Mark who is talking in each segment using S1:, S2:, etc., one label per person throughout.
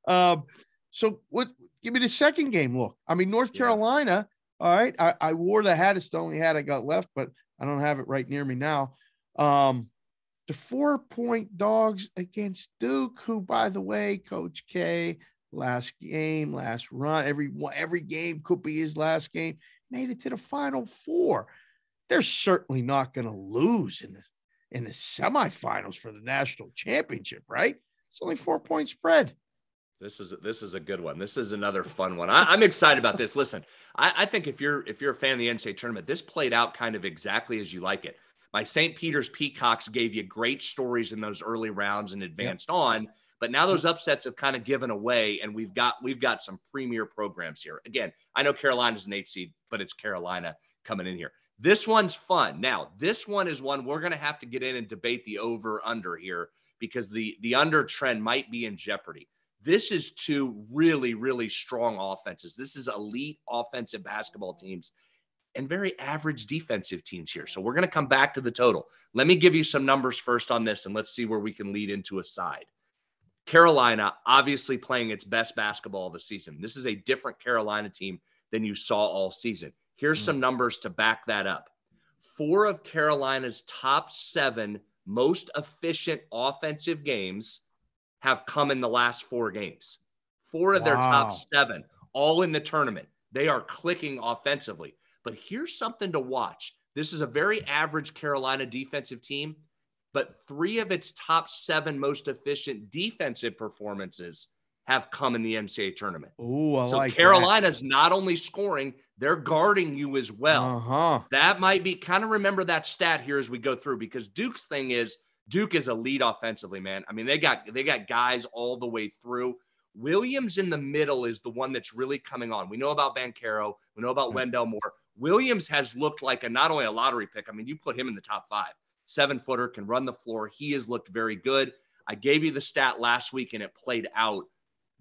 S1: So give me the second game look. I mean, North Carolina, all right, I wore the hat. It's the only hat I got left, but I don't have it right near me now. The 4-point dogs against Duke, who, by the way, Coach K, last game, last run, every game could be his last game, made it to the Final Four. They're certainly not going to lose in the semifinals for the national championship, right? It's only 4-point spread.
S2: This is a good one. This is another fun one. I'm excited about this. Listen, I think if you're a fan of the NCAA tournament, this played out kind of exactly as you like it. My St. Peter's Peacocks gave you great stories in those early rounds and advanced on, but now those upsets have kind of given away, and we've got some premier programs here. Again, I know Carolina's an 8 seed, but it's Carolina coming in here. This one's fun. Now, this one is one we're going to have to get in and debate the over-under here because the under trend might be in jeopardy. This is two really, really strong offenses. This is elite offensive basketball teams and very average defensive teams here. So we're going to come back to the total. Let me give you some numbers first on this, and let's see where we can lead into a side. Carolina obviously playing its best basketball of the season. This is a different Carolina team than you saw all season. Here's some numbers to back that up. 4 of Carolina's top 7 most efficient offensive games have come in the last 4 games. 4 of their top 7, all in the tournament. They are clicking offensively. But here's something to watch. This is a very average Carolina defensive team, but 3 of its top 7 most efficient defensive performances have come in the NCAA tournament. So Carolina's not only scoring, they're guarding you as well. That might be kind of remember that stat here as we go through, because Duke's thing is Duke is elite offensively, man. I mean, they got guys all the way through. Williams in the middle is the one that's really coming on. We know about Banchero. We know about Wendell Moore. Williams has looked like not only a lottery pick. I mean, you put him in the top 5. 7-footer, can run the floor. He has looked very good. I gave you the stat last week, and it played out.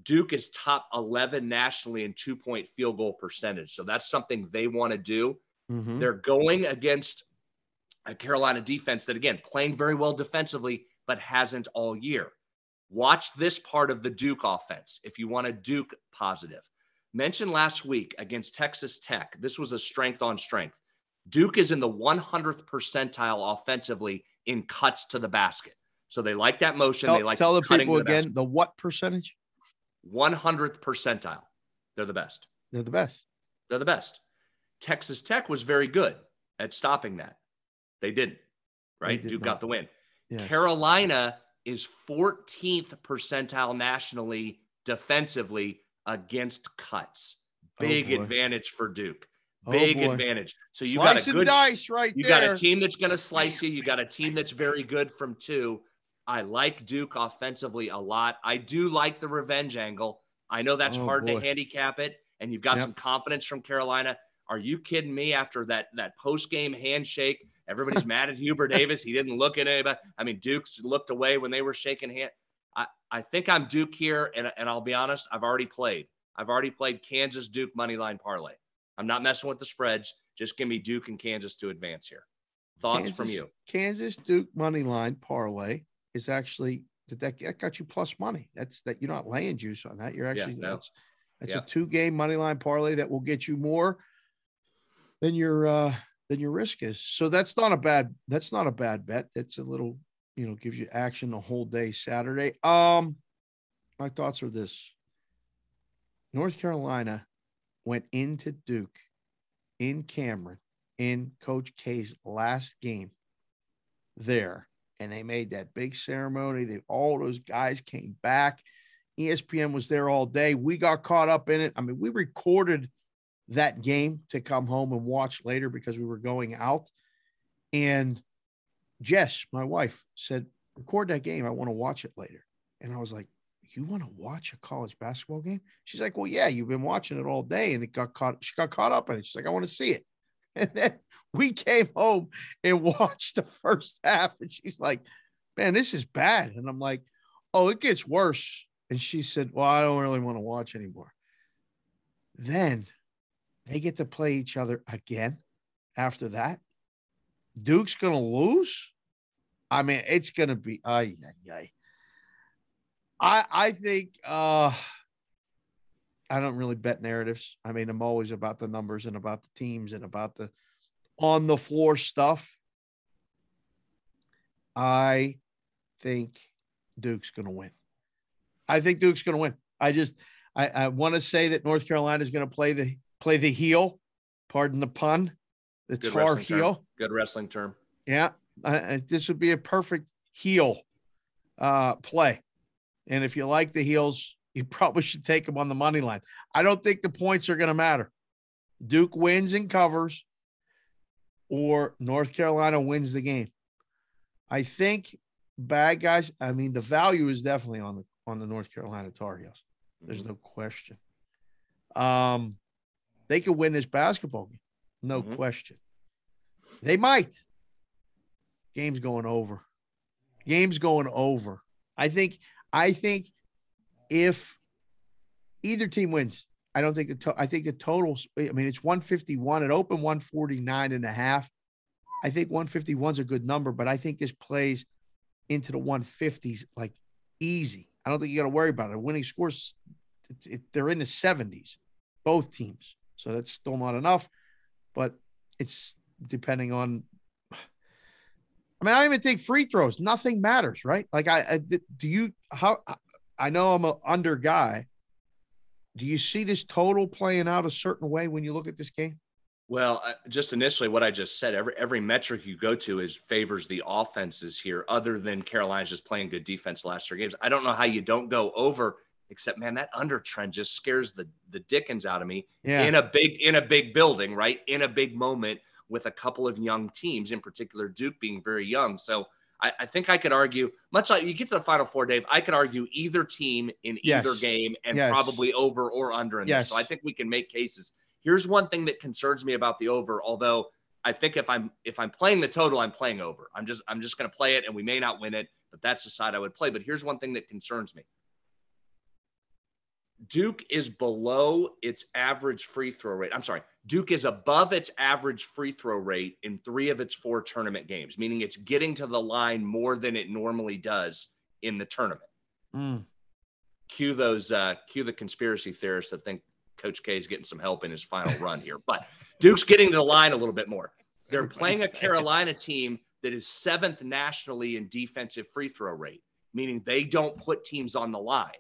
S2: Duke is top 11 nationally in 2-point field goal percentage. So that's something they want to do. They're going against a Carolina defense that, again, playing very well defensively, but hasn't all year. Watch this part of the Duke offense if you want a Duke positive. Mentioned last week against Texas Tech, this was a strength on strength. Duke is in the 100th percentile offensively in cuts to the basket. So they like that motion. They like
S1: tell the people again
S2: basket.
S1: the what percentage?
S2: 100th percentile. They're the best.
S1: They're the best.
S2: They're the best. Texas Tech was very good at stopping that. They didn't, right? Duke got the win. Yes. Carolina is 14th percentile nationally defensively against cuts. Big advantage for Duke. Big advantage. So you got a good
S1: dice right
S2: you
S1: there.
S2: got a team that's going to slice you. You got a team that's very good from 2. I like Duke offensively a lot. I do like the revenge angle. I know that's hard to handicap it, and you've got some confidence from Carolina. Are you kidding me? After that post-game handshake, everybody's mad at Hubert Davis. He didn't look at anybody. I mean, Duke's looked away when they were shaking hands. I think I'm Duke here, and I'll be honest, I've already played Kansas Duke moneyline parlay. I'm not messing with the spreads. Just give me Duke and Kansas to advance here. Thoughts from you? Kansas
S1: Duke moneyline parlay is actually that got you plus money. That's that you're not laying juice on that. You're actually that's a 2-game moneyline parlay that will get you more than your risk is. So that's not a bad bet. That's a little, gives you action the whole day Saturday. My thoughts are this. North Carolina went into Duke in Cameron in Coach K's last game there, and they made that big ceremony. All those guys came back. ESPN was there all day. We got caught up in it. I mean, we recorded that game to come home and watch later because we were going out. And Jess, my wife, said, record that game. I want to watch it later. And I was like, you want to watch a college basketball game? She's like, well, yeah, you've been watching it all day. And she got caught up in it. She's like, I want to see it. And then we came home and watched the first half. And she's like, man, this is bad. And I'm like, oh, it gets worse. And she said, well, I don't really want to watch anymore. Then they get to play each other again after that. Duke's going to lose. I mean, it's going to be, I think I don't really bet narratives. I mean, I'm always about the numbers and about the teams and about the on the floor stuff. I think Duke's going to win. I think Duke's going to win. I want to say that North Carolina is going to play the heel. Pardon the pun. The
S2: Good
S1: Tar Heel.
S2: Term. Good wrestling term.
S1: Yeah. This would be a perfect heel play. And if you like the heels, you probably should take them on the money line. I don't think the points are going to matter. Duke wins and covers, or North Carolina wins the game. I think bad guys, I mean, the value is definitely on the North Carolina Tar Heels. There's no question. They could win this basketball game. No question. They might. Game's going over. I think if either team wins, I don't think I think the totals, I mean, it's 151. It opened 149.5. I think 151 is a good number, but I think this plays into the 150s like easy. I don't think you got to worry about it. Winning scores, they're in the 70s, both teams. So that's still not enough, but it's depending on. I mean, I don't even think free throws. Nothing matters, right? Like, I know I'm an under guy. Do you see this total playing out a certain way when you look at this game?
S2: Well, just initially what I just said, every metric you go to favors the offenses here, other than Carolina's just playing good defense the last 3 games. I don't know how you don't go over, except, man, that under trend just scares the dickens out of me.
S1: Yeah.
S2: In a big building, right? In a big moment with a couple of young teams, in particular Duke being very young. So I think I could argue, much like you get to the Final Four, Dave, I could argue either team in either game and probably over or under in this. So I think we can make cases. Here's one thing that concerns me about the over, although I think if I'm playing the total, I'm playing over. I'm just going to play it, and we may not win it, but that's the side I would play. But here's one thing that concerns me. Duke is below its average free throw rate. I'm sorry. Duke is above its average free throw rate in 3 of its 4 tournament games, meaning it's getting to the line more than it normally does in the tournament. Cue the conspiracy theorists that think Coach K is getting some help in his final run here. But Duke's getting to the line a little bit more. They're playing a Carolina team that is 7th nationally in defensive free throw rate, meaning they don't put teams on the line.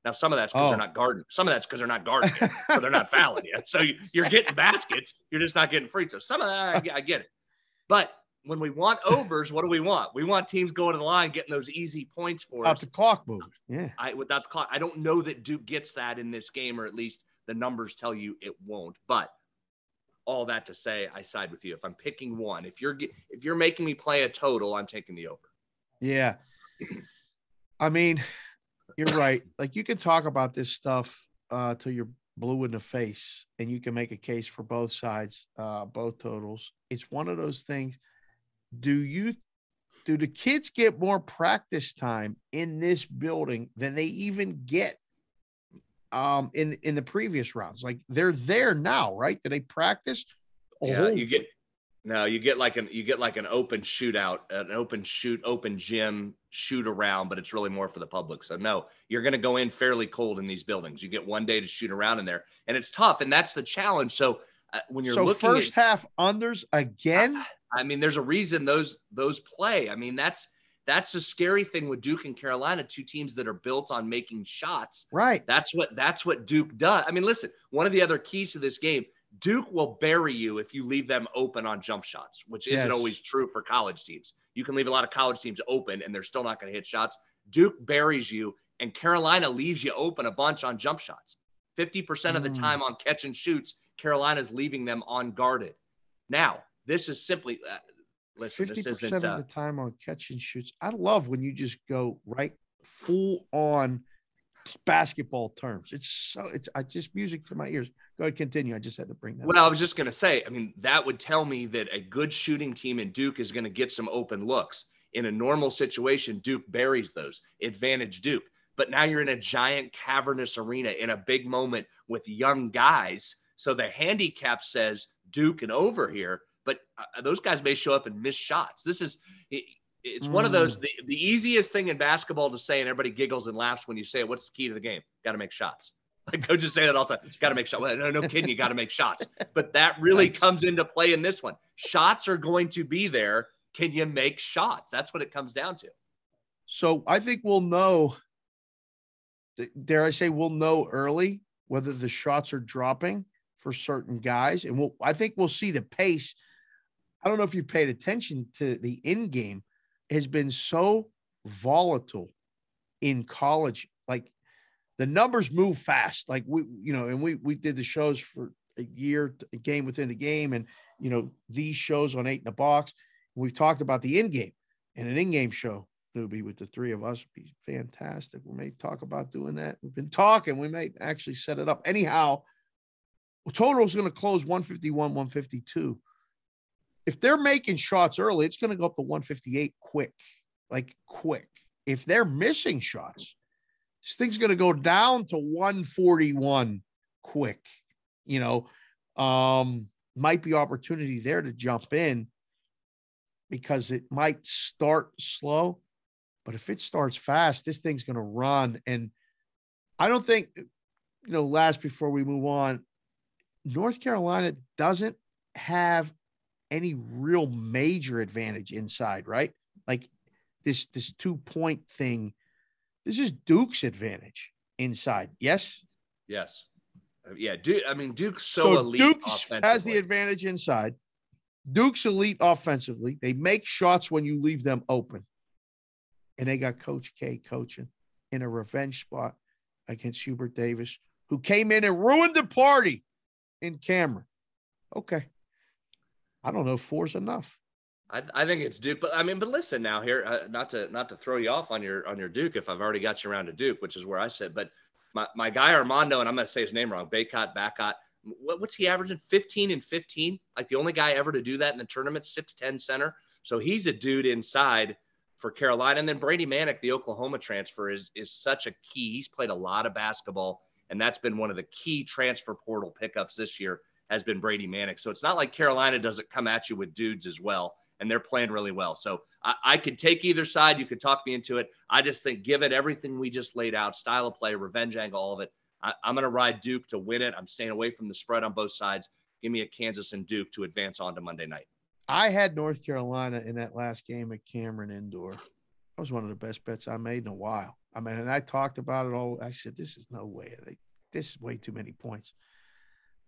S2: Now, some of that's because they're not guarding. Some of that's because they're not guarding it, so they're not fouling you. So you're getting baskets. You're just not getting free throws. Some of that, I get it. But when we want overs, what do we want? We want teams going to the line, getting those easy points for us.
S1: Without the clock moving. Yeah.
S2: Without the clock. I don't know that Duke gets that in this game, or at least the numbers tell you it won't. But all that to say, I side with you. If I'm picking one, if you're making me play a total, I'm taking the over.
S1: Yeah. I mean, you're right. Like, you can talk about this stuff till you're blue in the face, and you can make a case for both sides, both totals. It's one of those things. Do the kids get more practice time in this building than they even get in the previous rounds? Like, they're there now, right? Do they practice?
S2: You get like an open shootout, open gym shoot around, but it's really more for the public. So no, you're going to go in fairly cold in these buildings. You get one day to shoot around in there, and it's tough, and that's the challenge. So when you're looking
S1: first half unders again,
S2: I mean, there's a reason those play. I mean, that's the scary thing with Duke and Carolina, 2 teams that are built on making shots.
S1: Right.
S2: That's what Duke does. I mean, listen, one of the other keys to this game, Duke will bury you if you leave them open on jump shots, which isn't always true for college teams. You can leave a lot of college teams open, and they're still not going to hit shots. Duke buries you, and Carolina leaves you open a bunch on jump shots. 50% of the time on catch and shoots, Carolina's leaving them unguarded. Now, this is simply listen.
S1: 50% of the time on catch and shoots. I love when you just go right full on basketball terms. It's just music to my ears. Go ahead, continue. I just had to bring that up.
S2: I was just going to say, I mean, that would tell me that a good shooting team in Duke is going to get some open looks. In a normal situation, Duke buries those. Advantage Duke. But now you're in a giant cavernous arena in a big moment with young guys. So the handicap says Duke and over here, but those guys may show up and miss shots. it's one of those, the easiest thing in basketball to say, and everybody giggles and laughs when you say it. What's the key to the game? Got to make shots. Like coaches say that all the time. Got to make shots. Well, no kidding. You got to make shots. But that really comes into play in this one. Shots are going to be there. Can you make shots? That's what it comes down to.
S1: So I think we'll know, dare I say, we'll know early whether the shots are dropping for certain guys. And I think we'll see the pace. I don't know if you've paid attention to the in-game. It has been so volatile in college. Like the numbers move fast. Like we did the shows for a year, a game within the game. And, these shows on 8 in the Box. We've talked about the in-game, and an in-game show. It would be with the three of us. Would be fantastic. We may talk about doing that. We've been talking. We may actually set it up. Anyhow, total is going to close 151, 152. If they're making shots early, it's going to go up to 158 quick. If they're missing shots, this thing's going to go down to 141 quick. Might be opportunity there to jump in because it might start slow. But if it starts fast, this thing's going to run. And I don't think, last before we move on, North Carolina doesn't have any real major advantage inside, right? Like this 2-point thing. This is Duke's advantage inside. Yes?
S2: Yes. Yeah. Duke's so elite.
S1: Duke's has the advantage inside. Duke's elite offensively. They make shots when you leave them open. And they got Coach K coaching in a revenge spot against Hubert Davis, who came in and ruined the party in Cameron. Okay. I don't know if 4's enough.
S2: I think it's Duke, but listen now here, not to throw you off on your Duke if I've already got you around to Duke, which is where I sit. But my guy Armando, and I'm going to say his name wrong, Bacot. What's he averaging? 15 and 15, like the only guy ever to do that in the tournament. 6'10" center. So he's a dude inside for Carolina. And then Brady Manick, the Oklahoma transfer, is such a key. He's played a lot of basketball, and that's been one of the key transfer portal pickups this year has been Brady Manick. So it's not like Carolina doesn't come at you with dudes as well, and they're playing really well. So I could take either side. You could talk me into it. I just think given everything we just laid out, style of play, revenge angle, all of it, I'm going to ride Duke to win it. I'm staying away from the spread on both sides. Give me a Kansas and Duke to advance on to Monday night.
S1: I had North Carolina in that last game at Cameron Indoor. That was one of the best bets I made in a while. And I talked about it all. I said, this is no way. This is way too many points.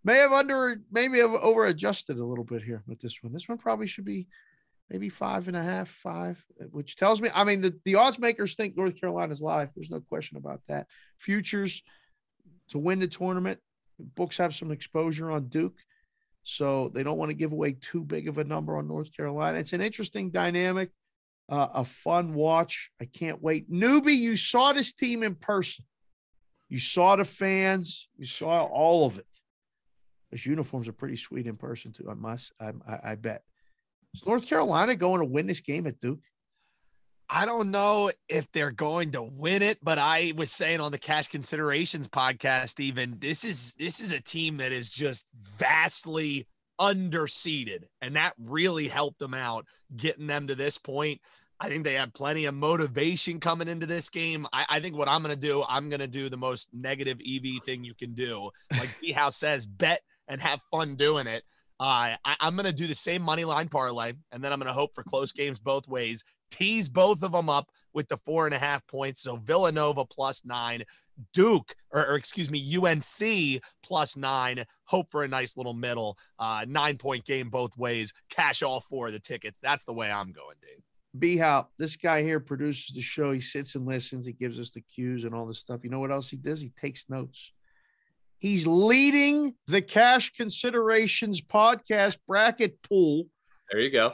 S1: Maybe have over adjusted a little bit here with this one. This one probably should be maybe 5.5, 5, which tells me, the odds makers think North Carolina's live. There's no question about that. Futures to win the tournament. Books have some exposure on Duke, so they don't want to give away too big of a number on North Carolina. It's an interesting dynamic, a fun watch. I can't wait. Newbie, you saw this team in person. You saw the fans. You saw all of it. Those uniforms are pretty sweet in person too. I bet. Is North Carolina going to win this game at Duke?
S3: I don't know if they're going to win it, but I was saying on the Cash Considerations podcast, even this is a team that is just vastly underseeded, and that really helped them out getting them to this point. I think they have plenty of motivation coming into this game. I think what I'm going to do the most negative EV thing you can do. Like B-House says, bet and have fun doing it. I'm going to do the same money line parlay, and then I'm going to hope for close games both ways. Tease both of them up with the 4.5 points. So Villanova +9, Duke, or excuse me, UNC +9. Hope for a nice little middle 9-point game both ways. Cash all 4 of the tickets. That's the way I'm going, Dave.
S1: B-How, this guy here produces the show. He sits and listens. He gives us the cues and all this stuff. You know what else he does? He takes notes. He's leading the Cash Considerations podcast bracket pool.
S2: There you go.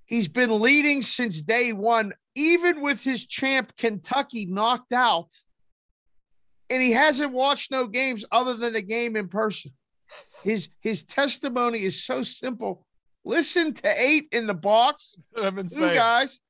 S1: He's been leading since day one, even with his champ Kentucky knocked out. And he hasn't watched no games other than the game in person. His testimony is so simple. Listen to 8 in the Box.
S3: I've been
S1: saying, guys.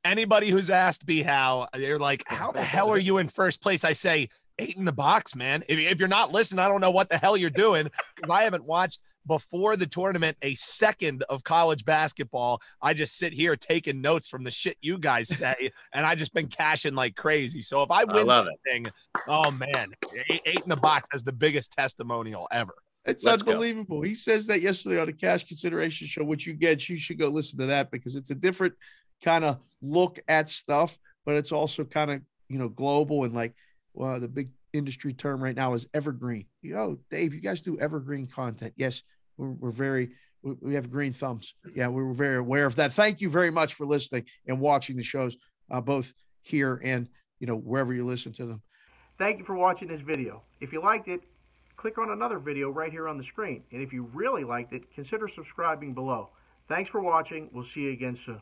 S3: Anybody who's asked B-How, they're like, how the hell are you in first place? I say, 8 in the box, man. If you're not listening, I don't know what the hell you're doing, because I haven't watched before the tournament a second of college basketball. I just sit here taking notes from the shit you guys say, and I just been cashing like crazy. So if I win this thing, oh man, 8 in the box is the biggest testimonial ever.
S1: It's unbelievable. He says that yesterday on the Cash Consideration Show, which you get, you should go listen to that, because it's a different kind of look at stuff, but it's also kind of, you know, global, and like, well, the big industry term right now is evergreen. You know, Dave, you guys do evergreen content. Yes, we have green thumbs. Yeah, we're very aware of that. Thank you very much for listening and watching the shows, both here and, you know, wherever you listen to them.
S4: Thank you for watching this video. If you liked it, click on another video right here on the screen. And if you really liked it, consider subscribing below. Thanks for watching. We'll see you again soon.